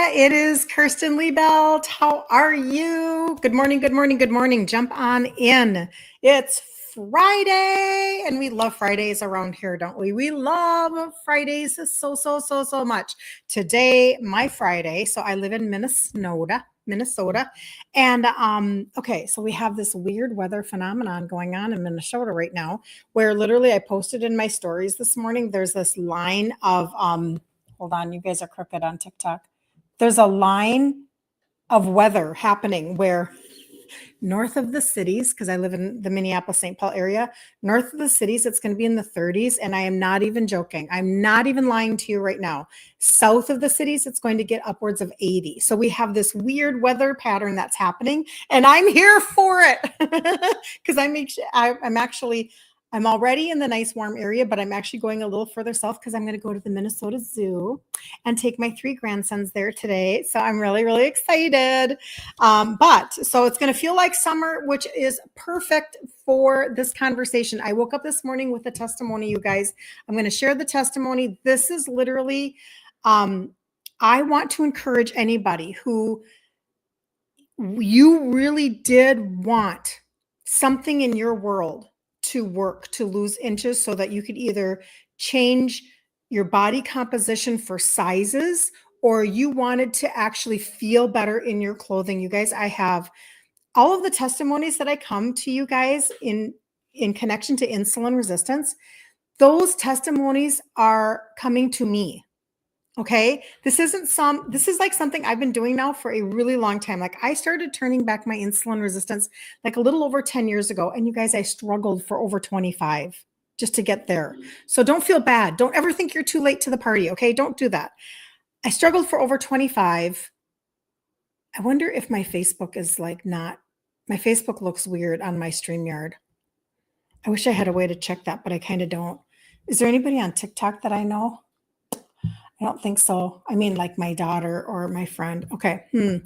It is Kirsten Liebelt. How are you? Good morning, good morning, good morning. Jump on in. It's Friday, and we love Fridays around here, don't we? We love Fridays so much. Today, my Friday, so I live in Minnesota. And okay, so we have this weird weather phenomenon going on in Minnesota right now, where literally I posted in my stories this morning, there's this line of hold on, you guys are crooked on TikTok. There's a line of weather happening where north of the cities, because I live in the Minneapolis, St. Paul area, north of the cities, it's going to be in the 30s. And I am not even joking. I'm not even lying to you right now. South of the cities, it's going to get upwards of 80. So we have this weird weather pattern that's happening, and I'm here for it because I'm already in the nice warm area, but I'm actually going a little further south because I'm going to go to the Minnesota Zoo and take my 3 grandsons there today. So I'm really excited. But so it's going to feel like summer, which is perfect for this conversation. I woke up this morning with a testimony, you guys. I'm going to share the testimony. This is literally, I want to encourage anybody who you really did want something in your world to work, to lose inches so that you could either change your body composition for sizes, or you wanted to actually feel better in your clothing. You guys, I have all of the testimonies that I come to you guys in connection to insulin resistance. Those testimonies are coming to me. Okay. This is like something I've been doing now for a really long time. Like I started turning back my insulin resistance like a little over 10 years ago. And you guys, I struggled for over 25 just to get there. So don't feel bad. Don't ever think you're too late to the party. Okay. Don't do that. I struggled for over 25. I wonder if my Facebook is like my Facebook looks weird on my StreamYard. I wish I had a way to check that, but I kind of don't. Is there anybody on TikTok that I know? I don't think so. I mean, like my daughter or my friend. Okay.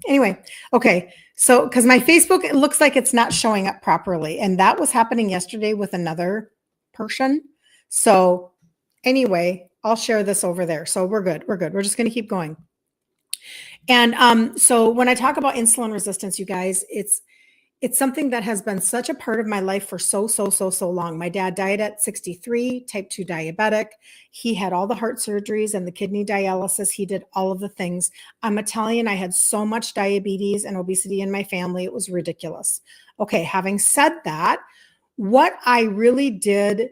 Anyway. Okay. So, because my Facebook, it looks like it's not showing up properly. And that was happening yesterday with another person. So anyway, I'll share this over there. So we're good. We're just going to keep going. And so when I talk about insulin resistance, you guys, it's something that has been such a part of my life for so long. My dad died at 63, type 2 diabetic. He had all the heart surgeries and the kidney dialysis. He did all of the things. I'm Italian. I had so much diabetes and obesity in my family. It was ridiculous. Okay. Having said that, what I really did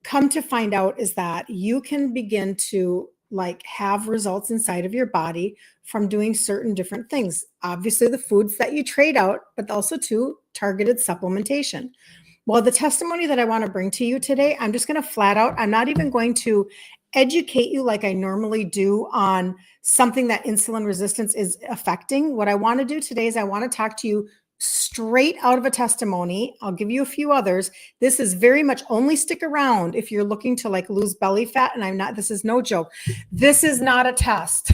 come to find out is that you can begin to like have results inside of your body from doing certain different things. Obviously the foods that you trade out, but also to targeted supplementation. Well, the testimony that I want to bring to you today, I'm just going to flat out, I'm not even going to educate you like I normally do on something that insulin resistance is affecting. What I want to do today is I want to talk to you straight out of a testimony. I'll give you a few others. This is very much only stick around if you're looking to like lose belly fat. And this is no joke. This is not a test.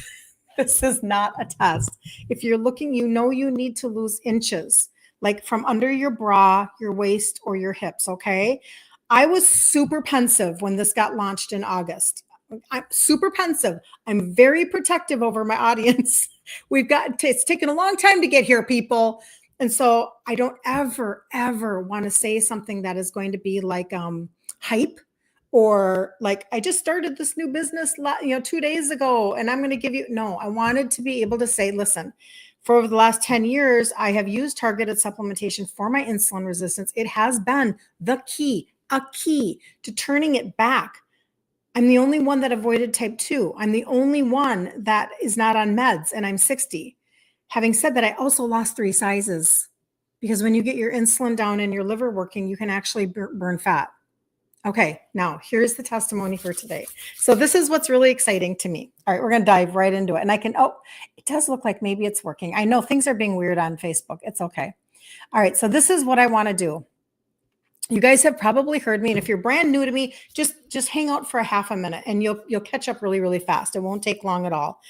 This is not a test. If you're looking, you need to lose inches, like from under your bra, your waist, or your hips. Okay. I was super pensive when this got launched in August. I'm super pensive. I'm very protective over my audience. It's taken a long time to get here, people. And so I don't ever want to say something that is going to be like hype, or like, I just started this new business 2 days ago and I'm going to give you, no, I wanted to be able to say, listen, for over the last 10 years, I have used targeted supplementation for my insulin resistance. It has been a key to turning it back. I'm the only one that avoided type 2. I'm the only one that is not on meds, and I'm 60. Having said that, I also lost 3 sizes, because when you get your insulin down and your liver working, you can actually burn fat. Okay, now here's the testimony for today. So this is what's really exciting to me. All right, we're going to dive right into it. And it does look like maybe it's working. I know things are being weird on Facebook. It's okay. All right, so this is what I want to do. You guys have probably heard me, and if you're brand new to me, just hang out for a half a minute and you'll catch up really fast. It won't take long at all.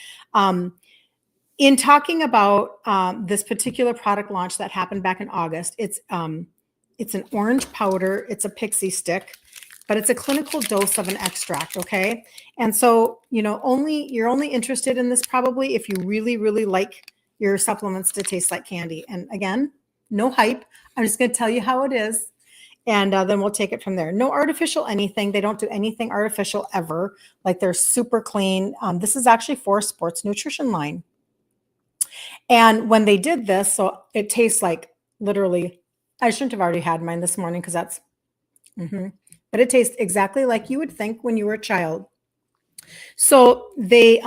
In talking about this particular product launch that happened back in August, it's an orange powder. It's a pixie stick. but it's a clinical dose of an extract. Okay. And so, you're only interested in this probably if you really, really like your supplements to taste like candy. And again, no hype. I'm just going to tell you how it is. And then we'll take it from there. No artificial anything. They don't do anything artificial ever. Like, they're super clean. This is actually for a sports nutrition line. And when they did this, so it tastes like, literally, I shouldn't have already had mine this morning because that's, but it tastes exactly like you would think when you were a child. So they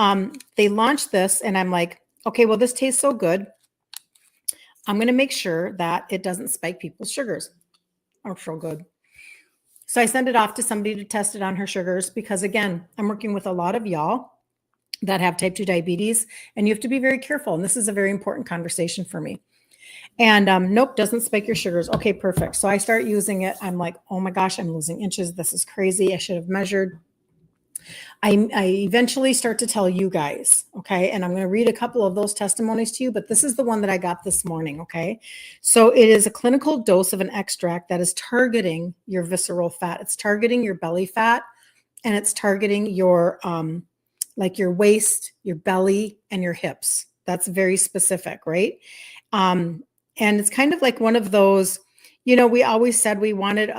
launched this, and I'm like, okay, well, this tastes so good. I'm going to make sure that it doesn't spike people's sugars. Oh, so good. So I send it off to somebody to test it on her sugars because, again, I'm working with a lot of y'all that have type 2 diabetes, and you have to be very careful. And this is a very important conversation for me. And nope, doesn't spike your sugars. Okay, perfect. So I start using it. I'm like, oh my gosh, I'm losing inches. This is crazy. I should have measured. I eventually start to tell you guys, okay? And I'm going to read a couple of those testimonies to you, but this is the one that I got this morning, okay? So it is a clinical dose of an extract that is targeting your visceral fat. It's targeting your belly fat, and it's targeting your like your waist, your belly, and your hips. That's very specific, right? And it's kind of like one of those, we always said we wanted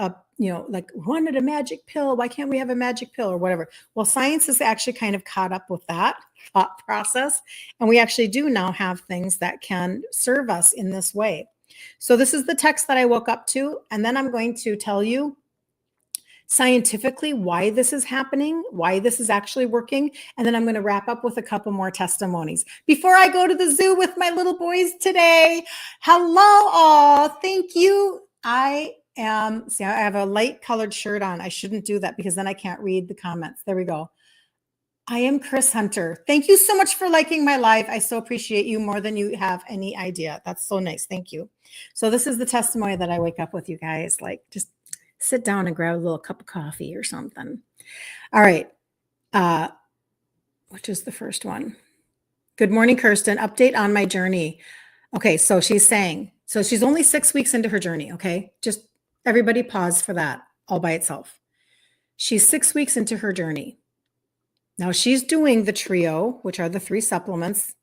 wanted a magic pill. Why can't we have a magic pill or whatever? Well, science has actually kind of caught up with that thought process. And we actually do now have things that can serve us in this way. So this is the text that I woke up to. And then I'm going to tell you scientifically why this is happening, why this is actually working. And then I'm going to wrap up with a couple more testimonies before I go to the zoo with my little boys today. Hello, all. Thank you. I have a light colored shirt on. I shouldn't do that because then I can't read the comments. There we go. I am Chris Hunter. Thank you so much for liking my live. I so appreciate you more than you have any idea. That's so nice. Thank you. So this is the testimony that I wake up with, you guys. Like, just sit down and grab a little cup of coffee or something. All right. Which is the first one? Good morning, Kirsten. Update on my journey. Okay, so she's saying, so she's only 6 weeks into her journey, okay? Just everybody pause for that all by itself. She's 6 weeks into her journey. Now she's doing the trio, which are the 3 supplements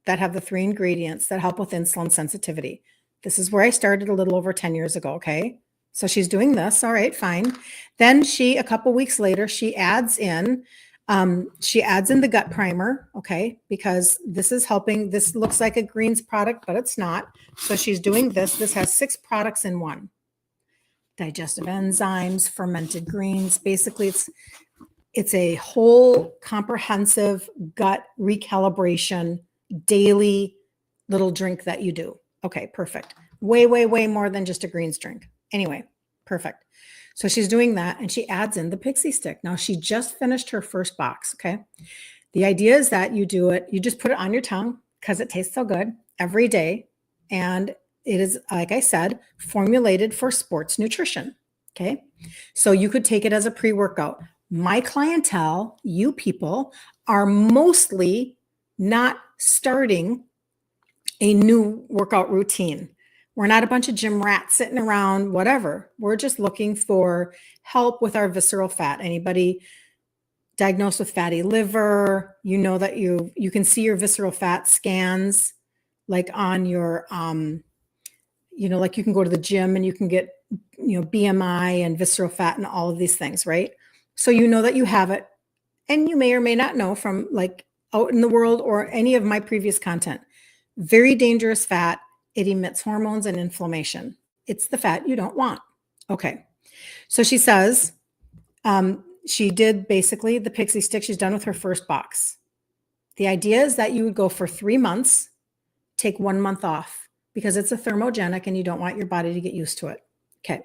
that have the 3 ingredients that help with insulin sensitivity. This is where I started a little over 10 years ago, okay? So she's doing this. All right, fine. Then a couple weeks later, she adds in the gut primer, okay? Because this is helping. This looks like a greens product, but it's not. So she's doing this. This has 6 products in one. Digestive enzymes, fermented greens. Basically, it's a whole comprehensive gut recalibration daily little drink that you do. Okay, perfect. Way, way, way more than just a greens drink. Anyway, perfect. So she's doing that, and she adds in the pixie stick. Now she just finished her first box, okay? The idea is that you do it, you just put it on your tongue because it tastes so good every day. And it is, like I said, formulated for sports nutrition, okay? So you could take it as a pre-workout. My clientele, you people, are mostly not starting a new workout routine. We're not a bunch of gym rats sitting around, whatever. We're just looking for help with our visceral fat. Anybody diagnosed with fatty liver, you know that you can see your visceral fat scans like on your, like you can go to the gym and you can get, BMI and visceral fat and all of these things, right? So you know that you have it, and you may or may not know from like out in the world or any of my previous content. Very dangerous fat. It emits hormones and inflammation. It's the fat you don't want. Okay. So she says she did basically the pixie stick. She's done with her first box. The idea is that you would go for 3 months, take 1 month off because it's a thermogenic and you don't want your body to get used to it. Okay.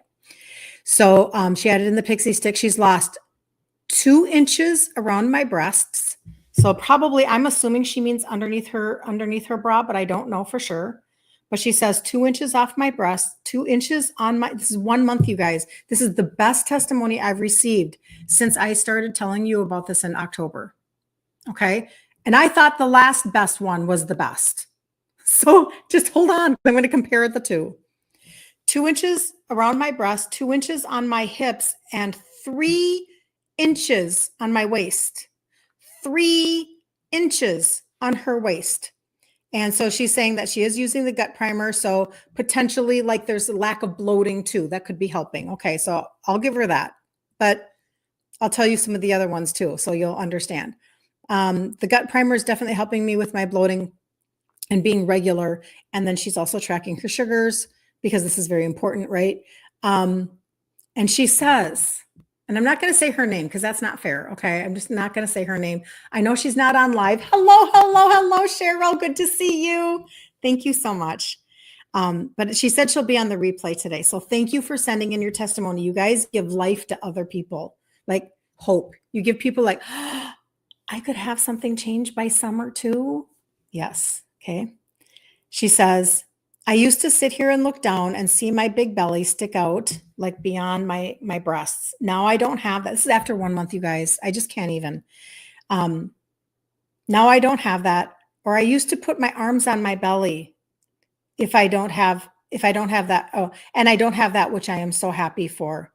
So she added in the pixie stick. She's lost 2 inches around my breasts. So probably, I'm assuming she means underneath her bra, but I don't know for sure. But she says 2 inches off my breast, 2 inches on this is 1 month, you guys. This is the best testimony I've received since I started telling you about this in October. Okay. And I thought the last best one was the best. So just hold on. I'm going to compare the two. 2 inches around my breast, 2 inches on my hips, and 3 inches on my waist, 3 inches on her waist. And so she's saying that she is using the gut primer. So potentially like there's a lack of bloating too. That could be helping. Okay. So I'll give her that, but I'll tell you some of the other ones too. So you'll understand. The gut primer is definitely helping me with my bloating and being regular. And then she's also tracking her sugars because this is very important, right? And she says, and I'm not going to say her name because that's not fair. Okay. I'm just not going to say her name. I know she's not on live. Hello, Cheryl. Good to see you. Thank you so much. But she said she'll be on the replay today. So thank you for sending in your testimony. You guys give life to other people, like hope. You give people like, oh, I could have something change by summer too. Yes. Okay. She says, I used to sit here and look down and see my big belly stick out like beyond my breasts. Now I don't have that. This is after 1 month, you guys. I just can't even. Now I don't have that. Or I used to put my arms on my belly if I don't have that. Oh, and I don't have that, which I am so happy for.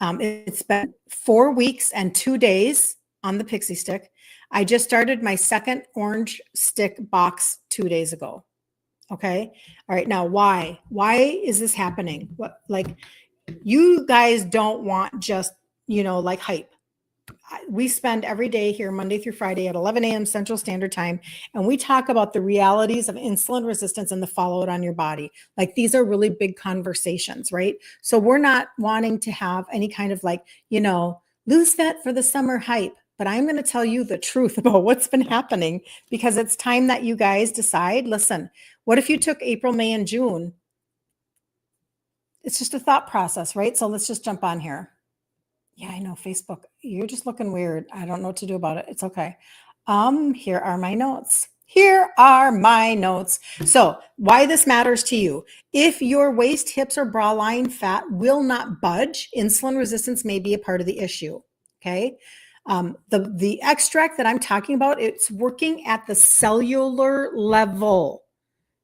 It's been 4 weeks and 2 days on the Pixie Stick. I just started my second orange stick box 2 days ago. Okay. All right. Now, why is this happening? What, like, you guys don't want just, like hype. We spend every day here, Monday through Friday at 11 a.m. Central Standard Time. And we talk about the realities of insulin resistance and the fallout on your body. Like, these are really big conversations, right? So we're not wanting to have any kind of like, lose fat for the summer hype. But I'm going to tell you the truth about what's been happening because it's time that you guys decide, listen, what if you took April, May, and June? It's just a thought process, right? So let's just jump on here. Yeah, I know, Facebook. You're just looking weird. I don't know what to do about it. It's okay. Here are my notes. So why this matters to you. If your waist, hips, or bra line fat will not budge, insulin resistance may be a part of the issue. Okay. The extract that I'm talking about, it's working at the cellular level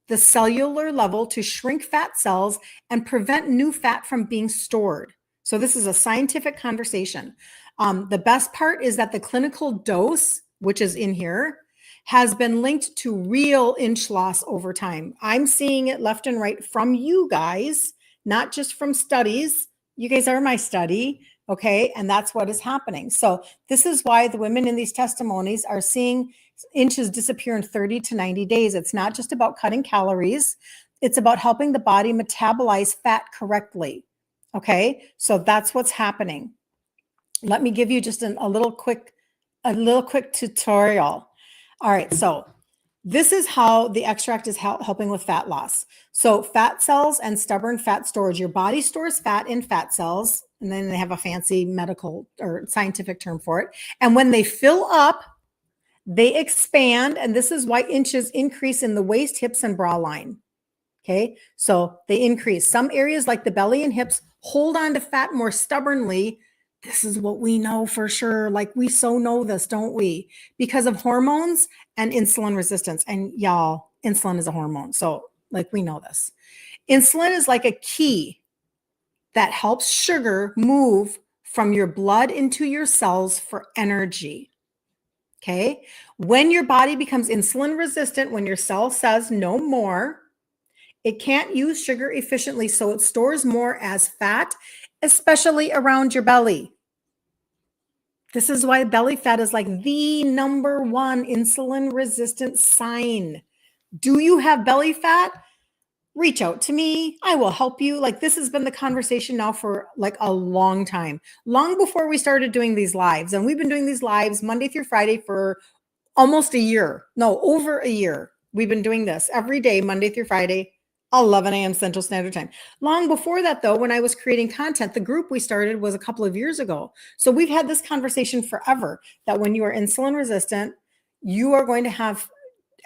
to shrink fat cells and prevent new fat from being stored. So this is a scientific conversation. The best part is that the clinical dose, which is in here, has been linked to real inch loss over time. I'm seeing it left and right from you guys, not just from studies. You guys are my study. Okay. And that's what is happening. So this is why the women in these testimonies are seeing inches disappear in 30 to 90 days. It's not just about cutting calories. It's about helping the body metabolize fat correctly. Okay. So that's what's happening. Let me give you just a little quick tutorial. All right. So this is how the extract is helping with fat loss. So fat cells and stubborn fat storage. Your body stores fat in fat cells, and then they have a fancy medical or scientific term for it. And when they fill up, they expand. And this is why inches increase in the waist, hips, and bra line. Okay. So they increase. Some areas like the belly and hips hold on to fat more stubbornly. This is what we know for sure. Like, we so know this, don't we? Because of hormones and insulin resistance. And y'all, insulin is a hormone. So like, we know this. Insulin is like a key that helps sugar move from your blood into your cells for energy. Okay. When your body becomes insulin resistant, when your cell says no more, it can't use sugar efficiently. So it stores more as fat, especially around your belly. This is why belly fat is like the number one insulin resistant sign. Do you have belly fat? Reach out to me. I will help you. Like, this has been the conversation now for like a long time, long before we started doing these lives. And we've been doing these lives Monday through Friday for almost a year. No, over a year. We've been doing this every day, Monday through Friday, 11 a.m. Central Standard Time. Long before that, though, when I was creating content, the group we started was a couple of years ago. So we've had this conversation forever that when you are insulin resistant, you are going to have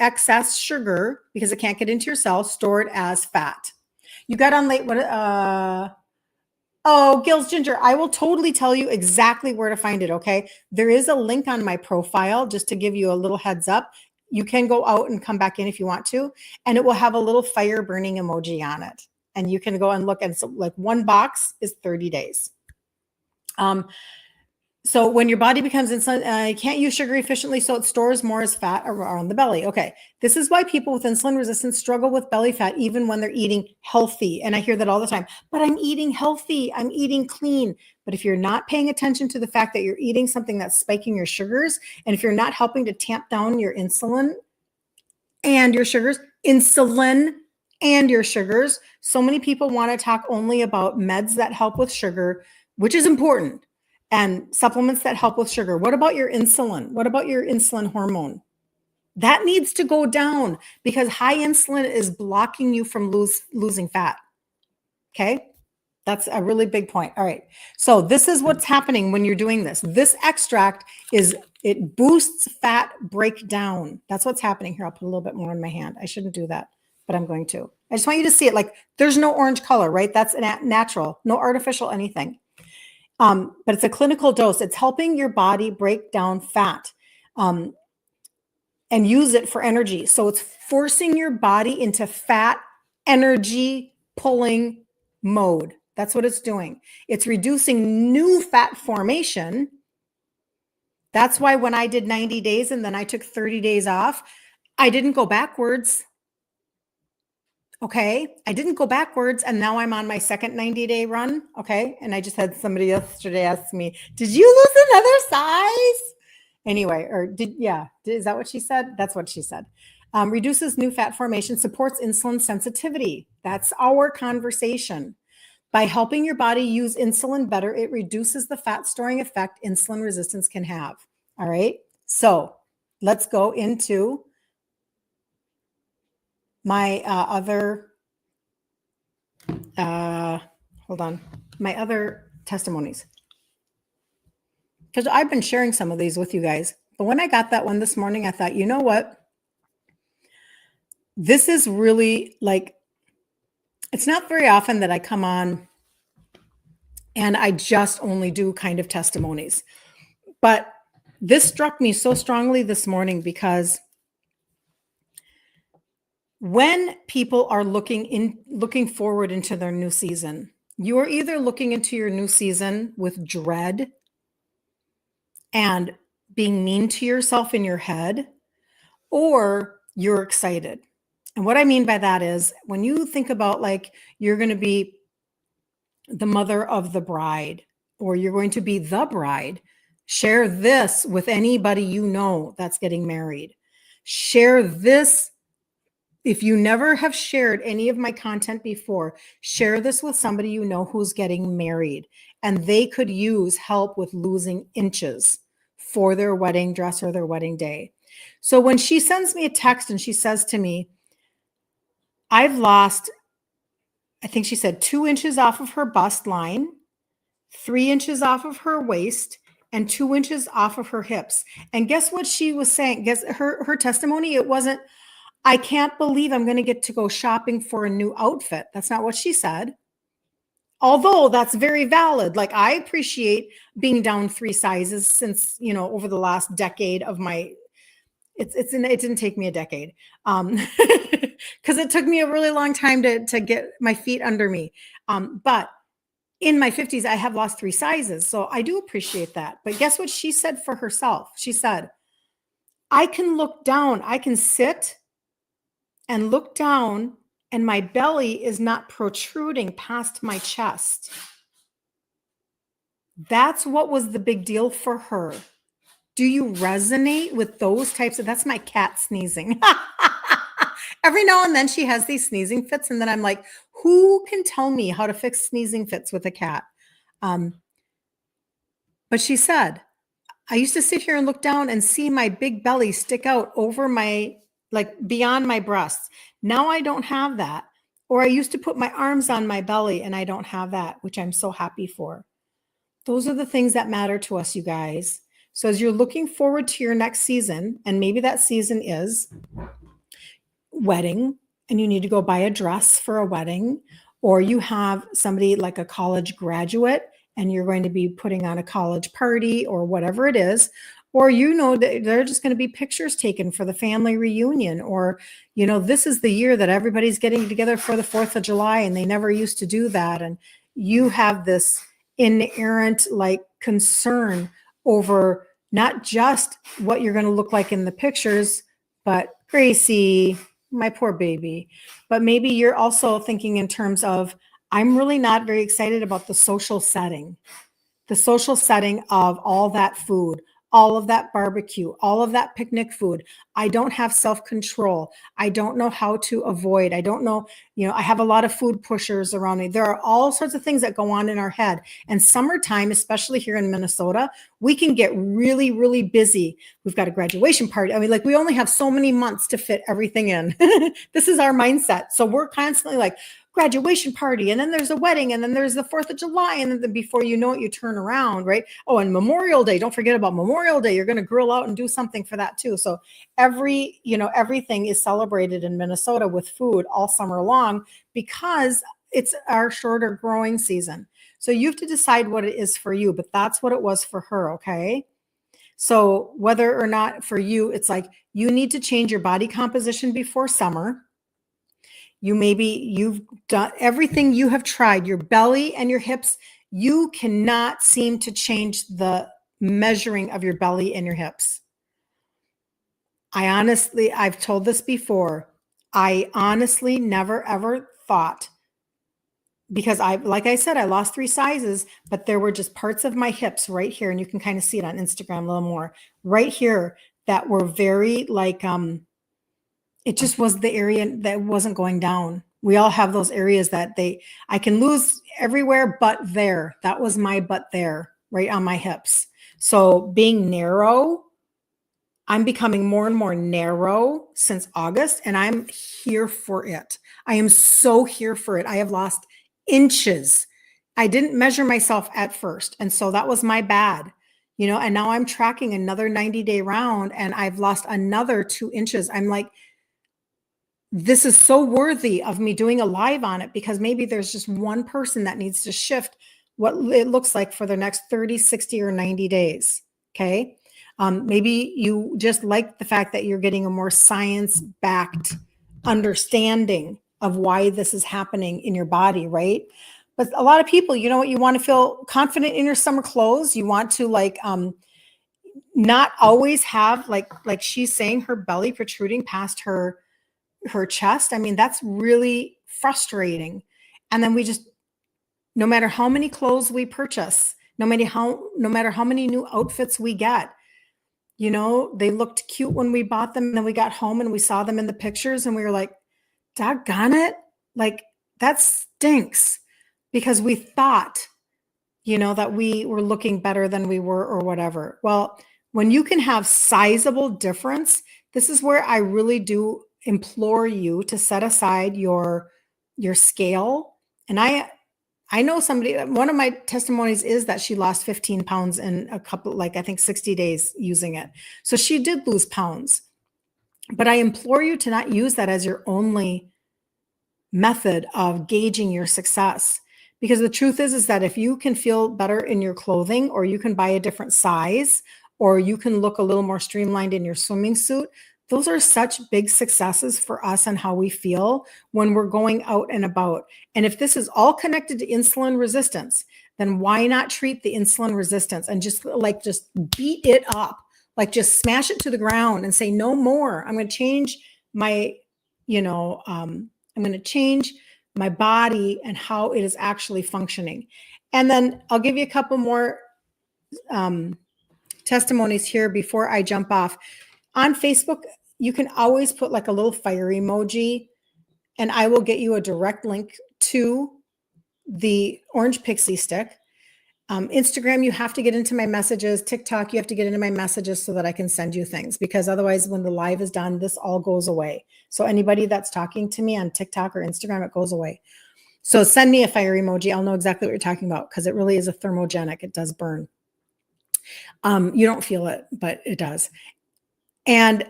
excess sugar because it can't get into your cells stored as fat. You got on late. Gil's Ginger, I will totally tell you exactly where to find it. Okay. There is a link on my profile just to give you a little heads up. You can go out and come back in if you want to, and it will have a little fire burning emoji on it. And you can go and look. And so like one box is 30 days. So when your body becomes insulin, you can't use sugar efficiently, so it stores more as fat around the belly. Okay, this is why people with insulin resistance struggle with belly fat even when they're eating healthy. And I hear that all the time, but I'm eating healthy, I'm eating clean. But if you're not paying attention to the fact that you're eating something that's spiking your sugars, and if you're not helping to tamp down your insulin and your sugars, so many people want to talk only about meds that help with sugar, which is important, and supplements that help with sugar. What about your insulin? What about your insulin hormone? That needs to go down because high insulin is blocking you from losing fat. Okay? That's a really big point. All right. So this is what's happening when you're doing this. This extract it boosts fat breakdown. That's what's happening here. I'll put a little bit more in my hand. I shouldn't do that, but I'm going to. I just want you to see it. Like there's no orange color, right? That's natural, no artificial anything. But it's a clinical dose. It's helping your body break down fat and use it for energy. So it's forcing your body into fat energy pulling mode. That's what it's doing. It's reducing new fat formation. That's why when I did 90 days and then I took 30 days off, I didn't go backwards. Okay. I didn't go backwards. And now I'm on my second 90-day run. Okay. And I just had somebody yesterday ask me, did you lose another size? Anyway, is that what she said? That's what she said. Reduces new fat formation, supports insulin sensitivity. That's our conversation. By helping your body use insulin better, it reduces the fat storing effect insulin resistance can have. All right. So let's go into my other testimonies. Because I've been sharing some of these with you guys. But when I got that one this morning, I thought, you know what? This is really like, it's not very often that I come on and I just only do kind of testimonies. But this struck me so strongly this morning because when people are looking forward into their new season, you're either looking into your new season with dread and being mean to yourself in your head, or you're excited. And what I mean by that is when you think about like you're going to be the mother of the bride, or you're going to be the bride, share this with anybody you know that's getting married. Share this. If you never have shared any of my content before, share this with somebody you know who's getting married, and they could use help with losing inches for their wedding dress or their wedding day. So when she sends me a text and she says to me, I've lost, I think she said 2 inches off of her bust line, 3 inches off of her waist, and 2 inches off of her hips. And guess what she was saying? Guess her testimony, it wasn't, I can't believe I'm going to get to go shopping for a new outfit. That's not what she said. Although that's very valid. Like I appreciate being down 3 sizes since, over the last decade of my, it didn't take me a decade. Because it took me a really long time to get my feet under me. But in my 50s, I have lost 3 sizes. So I do appreciate that. But guess what she said for herself? She said, I can look down, I can sit and look down, and my belly is not protruding past my chest. That's what was the big deal for her. Do you resonate with those types of, that's my cat sneezing. Every now and then she has these sneezing fits, and then I'm like, who can tell me how to fix sneezing fits with a cat? But she said, I used to sit here and look down and see my big belly stick out over my, like beyond my breasts. Now I don't have that. Or I used to put my arms on my belly and I don't have that, which I'm so happy for. Those are the things that matter to us, you guys. So as you're looking forward to your next season, and maybe that season is wedding and you need to go buy a dress for a wedding, or you have somebody like a college graduate and you're going to be putting on a college party or whatever it is, or that they're just going to be pictures taken for the family reunion, or this is the year that everybody's getting together for the 4th of July and they never used to do that, and you have this inerrant like concern over not just what you're going to look like in the pictures, but Gracie, my poor baby. But maybe you're also thinking in terms of, I'm really not very excited about the social setting of all that food, all of that barbecue, all of that picnic food. I don't have self-control. I don't know how to avoid. I don't know, I have a lot of food pushers around me. There are all sorts of things that go on in our head. And summertime, especially here in Minnesota, we can get really, really busy. We've got a graduation party. I mean, like we only have so many months to fit everything in. This is our mindset. So we're constantly like, graduation party, and then there's a wedding, and then there's the 4th of July, and then before you know it, you turn around, right? Oh, and Memorial Day, don't forget about Memorial Day. You're going to grill out and do something for that too. So everything is celebrated in Minnesota with food all summer long because it's our shorter growing season. So you have to decide what it is for you, but that's what it was for her, okay? So whether or not for you, it's like you need to change your body composition before summer. You've done everything you have tried, your belly and your hips. You cannot seem to change the measuring of your belly and your hips. I've told this before. I honestly never ever thought, because like I said, I lost 3 sizes, but there were just parts of my hips right here. And you can kind of see it on Instagram a little more right here that were very like, it just was the area that wasn't going down. We all have those areas that I can lose everywhere but there. That was my but there, right on my hips. So being narrow, I'm becoming more and more narrow since August, and I'm here for it. I am so here for it. I have lost inches. I didn't measure myself at first, and so that was my bad. And now I'm tracking another 90-day round, and I've lost another 2 inches. I'm like, this is so worthy of me doing a live on it, because maybe there's just one person that needs to shift what it looks like for the next 30, 60, or 90 days. Okay. Maybe you just like the fact that you're getting a more science-backed understanding of why this is happening in your body, right? But a lot of people, you want to feel confident in your summer clothes. You want to not always have like she's saying, her belly protruding past her chest. I mean, that's really frustrating. And then no matter how many clothes we purchase, no matter how many new outfits we get, they looked cute when we bought them. And then we got home and we saw them in the pictures and we were like, doggone it. Like, that stinks, because we thought, that we were looking better than we were or whatever. Well, when you can have sizable difference, this is where I really do implore you to set aside your scale. And I know somebody, one of my testimonies is that she lost 15 pounds in a couple, I think 60 days using it. So she did lose pounds, but I implore you to not use that as your only method of gauging your success. Because the truth is that if you can feel better in your clothing, or you can buy a different size, or you can look a little more streamlined in your swimming suit, those are such big successes for us and how we feel when we're going out and about. And if this is all connected to insulin resistance, then why not treat the insulin resistance and just beat it up, just smash it to the ground and say, no more. I'm going to change my, I'm going to change my body and how it is actually functioning. And then I'll give you a couple more testimonies here before I jump off. On Facebook, you can always put a little fire emoji, and I will get you a direct link to the orange pixie stick. Instagram, you have to get into my messages. TikTok, you have to get into my messages so that I can send you things, because otherwise when the live is done, this all goes away. So anybody that's talking to me on TikTok or Instagram, it goes away. So send me a fire emoji. I'll know exactly what you're talking about, because it really is a thermogenic. It does burn. You don't feel it, but it does. And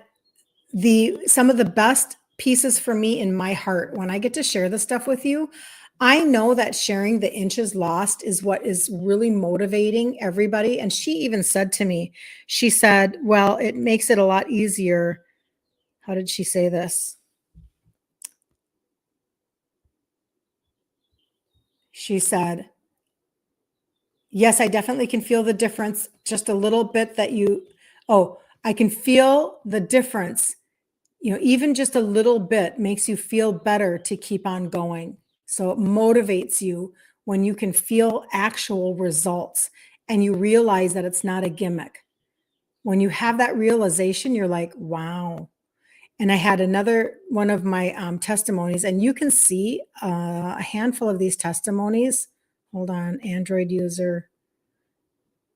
some of the best pieces for me in my heart, when I get to share this stuff with you, I know that sharing the inches lost is what is really motivating everybody. And she even said to me, she said, well, it makes it a lot easier. How did she say this? She said, Yes, I definitely can feel the difference just a little bit that I can feel the difference. Even just a little bit makes you feel better to keep on going. So it motivates you when you can feel actual results and you realize that it's not a gimmick. When you have that realization, you're like, wow. And I had another one of my testimonies, and you can see a handful of these testimonies. Hold on, Android user.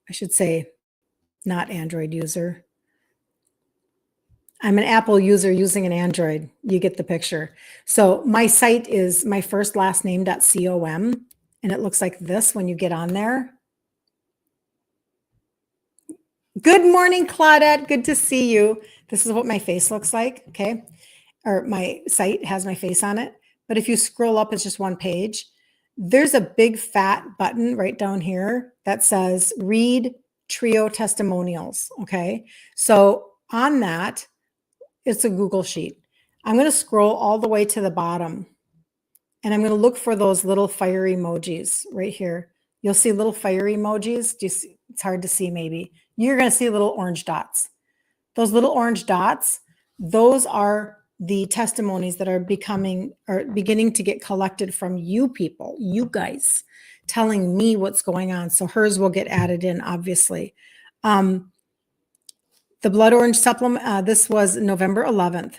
I should say not Android user. I'm an Apple user using an Android. You get the picture. So my site is my first last name.com, and it looks like this when you get on there. Good morning, Claudette. Good to see you. This is what my face looks like. Okay. Or my site has my face on it. But if you scroll up, it's just one page. There's a big fat button right down here that says read trio testimonials. Okay. So on that, it's a Google sheet. I'm going to scroll all the way to the bottom, and I'm going to look for those little fire emojis right here. You'll see little fire emojis. It's hard to see maybe. You're going to see little orange dots. Those little orange dots, those are the testimonies that are beginning to get collected from you people, you guys, telling me what's going on. So hers will get added in, obviously. The blood orange supplement, this was November 11th.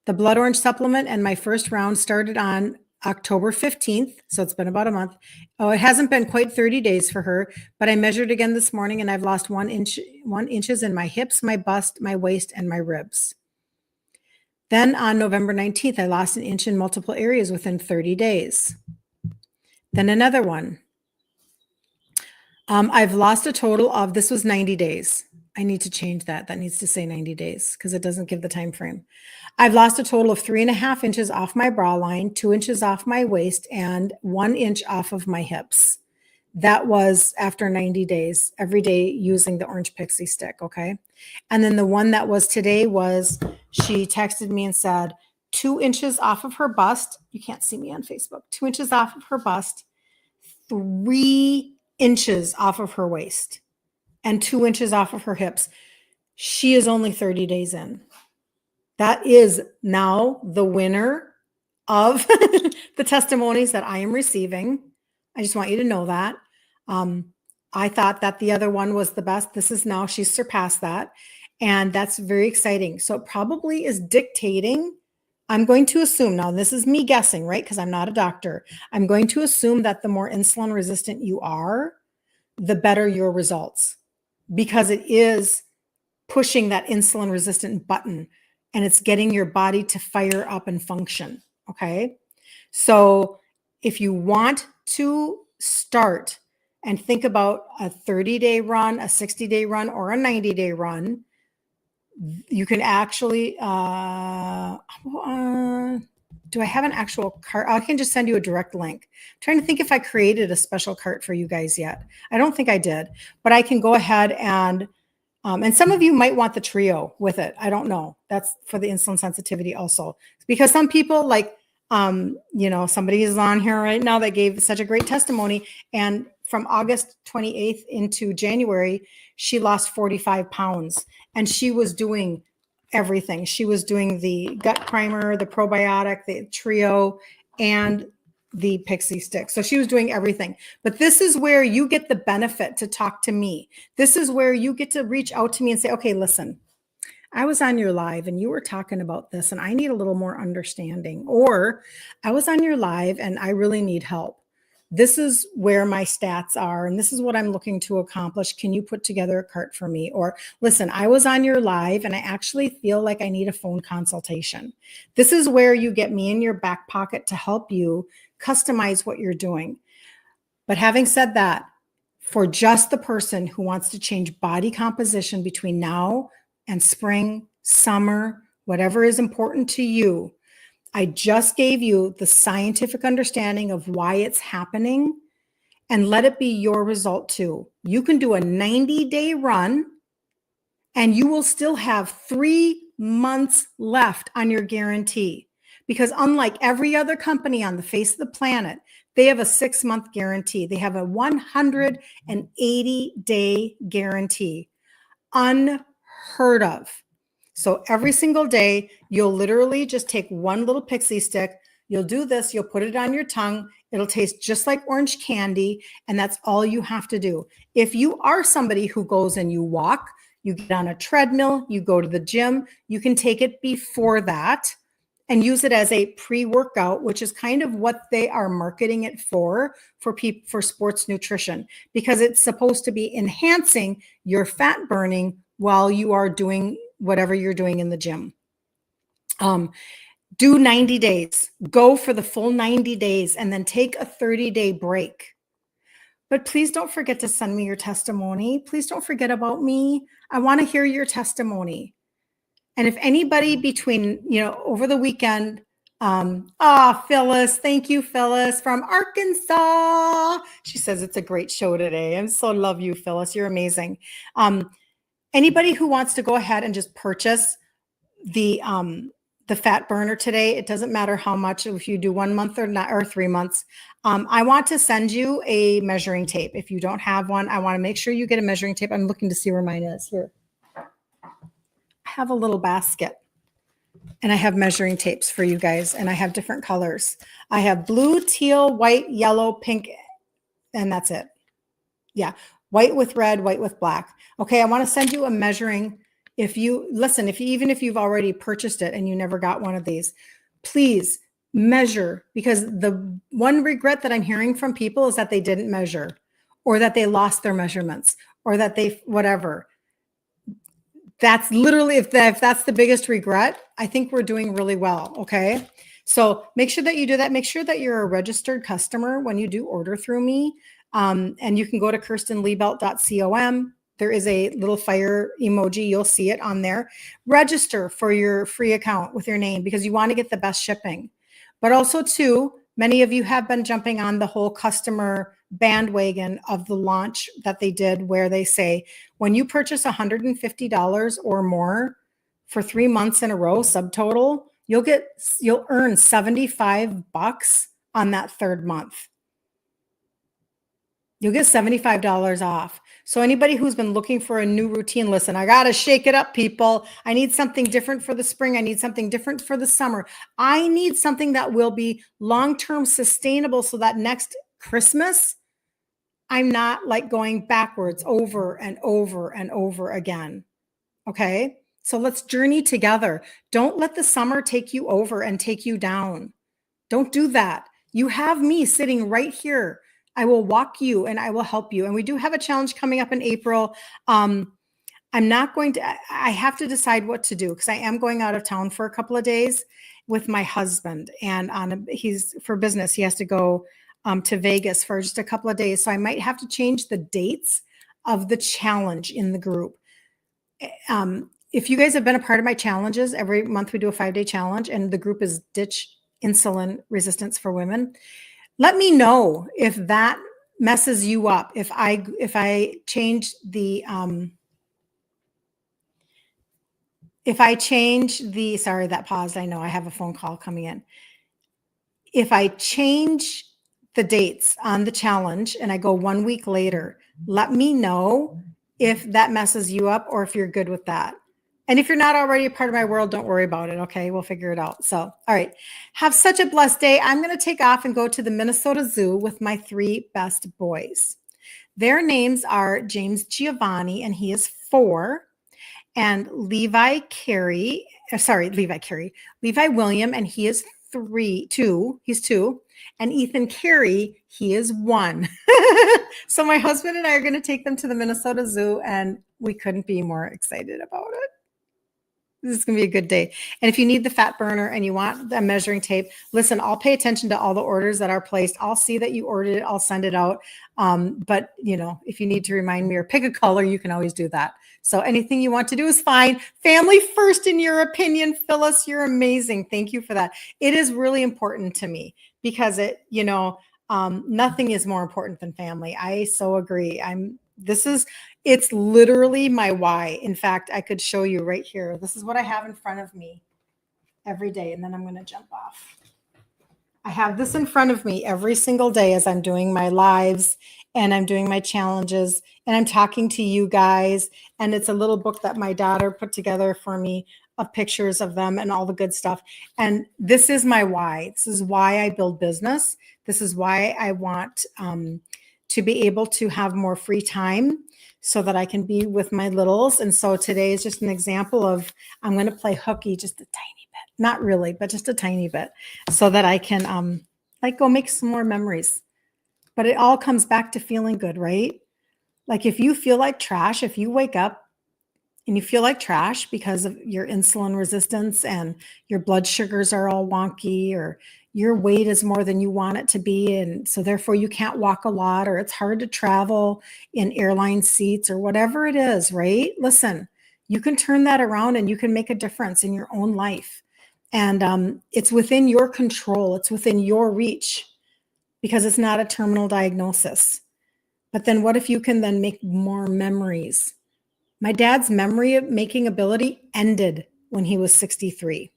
The blood orange supplement and my first round started on October 15th. So it's been about a month. Oh, it hasn't been quite 30 days for her, but I measured again this morning and I've lost 1 inches in my hips, my bust, my waist, and my ribs. Then on November 19th, I lost 1 inch in multiple areas within 30 days. Then another one. I've lost a total of, this was 90 days. I need to change that. That needs to say 90 days because it doesn't give the time frame. I've lost a total of 3.5 inches off my bra line, 2 inches off my waist, and 1 inch off of my hips. That was after 90 days, every day using the orange pixie stick. Okay. And then the one that was today was, she texted me and said 2 inches off of her bust. You can't see me on Facebook. 2 inches off of her bust, 3 inches off of her waist, and 2 inches off of her hips. She is only 30 days in. That is now the winner of the testimonies that I am receiving. I just want you to know that. I thought that the other one was the best. This is now, she's surpassed that. And that's very exciting. So it probably is dictating. I'm going to assume, now this is me guessing, right? Because I'm not a doctor. I'm going to assume that the more insulin resistant you are, the better your results, because it is pushing that insulin resistant button and it's getting your body to fire up and function. Okay. So if you want to start and think about a 30-day run, a 60-day run, or a 90-day run, you can actually, do I have an actual cart? I can just send you a direct link. I'm trying to think if I created a special cart for you guys yet. I don't think I did, but I can go ahead and some of you might want the trio with it. I don't know. That's for the insulin sensitivity also, because some people like, somebody is on here right now that gave such a great testimony. And from August 28th into January, she lost 45 pounds and she was doing everything. She was doing the gut primer, the probiotic, the trio, and the pixie stick. So she was doing everything. But this is where you get the benefit to talk to me. This is where you get to reach out to me and say, okay, listen, I was on your live and you were talking about this and I need a little more understanding. Or I was on your live and I really need help. This is where my stats are and this is what I'm looking to accomplish. Can you put together a cart for me? Or listen, I was on your live and I actually feel like I need a phone consultation. This is where you get me in your back pocket to help you customize what you're doing. But having said that, for just the person who wants to change body composition between now and spring, summer, whatever is important to you, I just gave you the scientific understanding of why it's happening, and let it be your result too. You can do a 90-day run and you will still have 3 months left on your guarantee, because unlike every other company on the face of the planet, they have a 6-month guarantee. They have a 180-day guarantee. Unheard of. So every single day, you'll literally just take one little pixie stick. You'll do this. You'll put it on your tongue. It'll taste just like orange candy. And that's all you have to do. If you are somebody who goes and you walk, you get on a treadmill, you go to the gym, you can take it before that and use it as a pre-workout, which is kind of what they are marketing it for people, for sports nutrition, because it's supposed to be enhancing your fat burning while you are doing whatever you're doing in the gym. Do 90 days, go for the full 90 days, and then take a 30-day break. But please don't forget to send me your testimony. Please don't forget about me. I want to hear your testimony. And if anybody between, over the weekend, Phyllis, thank you, Phyllis from Arkansas. She says it's a great show today. I so love you, Phyllis. You're amazing. Anybody who wants to go ahead and just purchase the fat burner today, it doesn't matter how much, if you do 1 month or not, or 3 months, I want to send you a measuring tape. If you don't have one, I want to make sure you get a measuring tape. I'm looking to see where mine is here. I have a little basket and I have measuring tapes for you guys, and I have different colors. I have blue, teal, white, yellow, pink, and that's it. Yeah. White with red, white with black. Okay. I want to send you a measuring. Even if you've already purchased it and you never got one of these, please measure, because the one regret that I'm hearing from people is that they didn't measure, or that they lost their measurements, or that they, whatever. That's literally, if that's the biggest regret, I think we're doing really well. Okay. So make sure that you do that. Make sure that you're a registered customer when you do order through me. And you can go to kirstenliebelt.com. There is a little fire emoji. You'll see it on there. Register for your free account with your name, because you want to get the best shipping. But also too, many of you have been jumping on the whole customer bandwagon of the launch that they did, where they say, when you purchase $150 or more for 3 months in a row, subtotal, you'll earn $75 on that third month. You'll get $75 off. So anybody who's been looking for a new routine, listen, I got to shake it up, people. I need something different for the spring. I need something different for the summer. I need something that will be long-term sustainable, so that next Christmas, I'm not like going backwards over and over and over again. Okay. So let's journey together. Don't let the summer take you over and take you down. Don't do that. You have me sitting right here. I will walk you and I will help you. And we do have a challenge coming up in April. I have to decide what to do, because I am going out of town for a couple of days with my husband, and he's for business. He has to go to Vegas for just a couple of days. So I might have to change the dates of the challenge in the group. If you guys have been a part of my challenges, every month we do a 5-day challenge, and the group is Ditch Insulin Resistance for Women. Let me know if that messes you up. If I change the sorry, that paused. I know I have a phone call coming in. If I change the dates on the challenge and I go 1 week later, let me know if that messes you up or if you're good with that. And if you're not already a part of my world, don't worry about it. Okay. We'll figure it out. So, all right. Have such a blessed day. I'm going to take off and go to the Minnesota Zoo with my 3 best boys. Their names are James Giovanni, and he is 4, and Levi William, and he is 2. He's 2. And Ethan Carey, he is 1. So my husband and I are going to take them to the Minnesota Zoo, and we couldn't be more excited about it. This is going to be a good day. And if you need the fat burner and you want the measuring tape, listen, I'll pay attention to all the orders that are placed. I'll see that you ordered it. I'll send it out. But if you need to remind me or pick a color, you can always do that. So anything you want to do is fine. Family first, in your opinion. Phyllis, you're amazing. Thank you for that. It is really important to me, because nothing is more important than family. I so agree. It's literally my why. In fact, I could show you right here. This is what I have in front of me. every day. And then I'm going to jump off. I have this in front of me every single day as I'm doing my lives and I'm doing my challenges and I'm talking to you guys. And it's a little book that my daughter put together for me of pictures of them and all the good stuff. And this is my why. This is why I build business. This is why I want to be able to have more free time so that I can be with my littles. And so today is just an example of I'm going to play hooky just a tiny bit, not really, but just a tiny bit, so that I can like go make some more memories. But it all comes back to feeling good, right? Like if you feel like trash, if you wake up and you feel like trash because of your insulin resistance and your blood sugars are all wonky, or your weight is more than you want it to be, and so therefore you can't walk a lot, or it's hard to travel in airline seats, or whatever it is, right? Listen, you can turn that around and you can make a difference in your own life. And it's within your control. It's within your reach because it's not a terminal diagnosis. But then what if you can then make more memories? My dad's memory making ability ended when he was 63.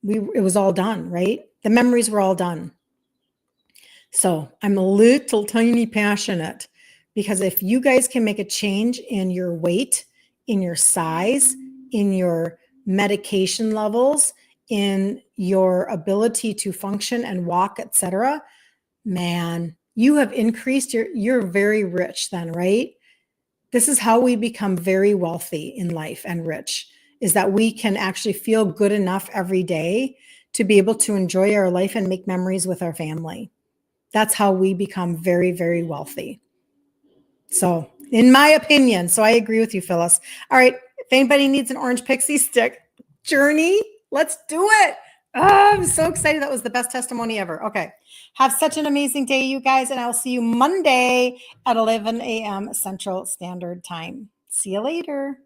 It was all done, right? The memories were all done. So I'm a little tiny passionate because if you guys can make a change in your weight, in your size, in your medication levels, in your ability to function and walk, etc., man, you have increased you're very rich then, right? This is how we become very wealthy in life and rich, is that we can actually feel good enough every day to be able to enjoy our life and make memories with our family. That's how we become very, very wealthy. So, in my opinion, so I agree with you, Phyllis. All right, if anybody needs an orange pixie stick journey, let's do it. Oh, I'm so excited. That was the best testimony ever. Okay. Have such an amazing day, you guys, and I'll see you Monday at 11 a.m. Central Standard Time. See you later.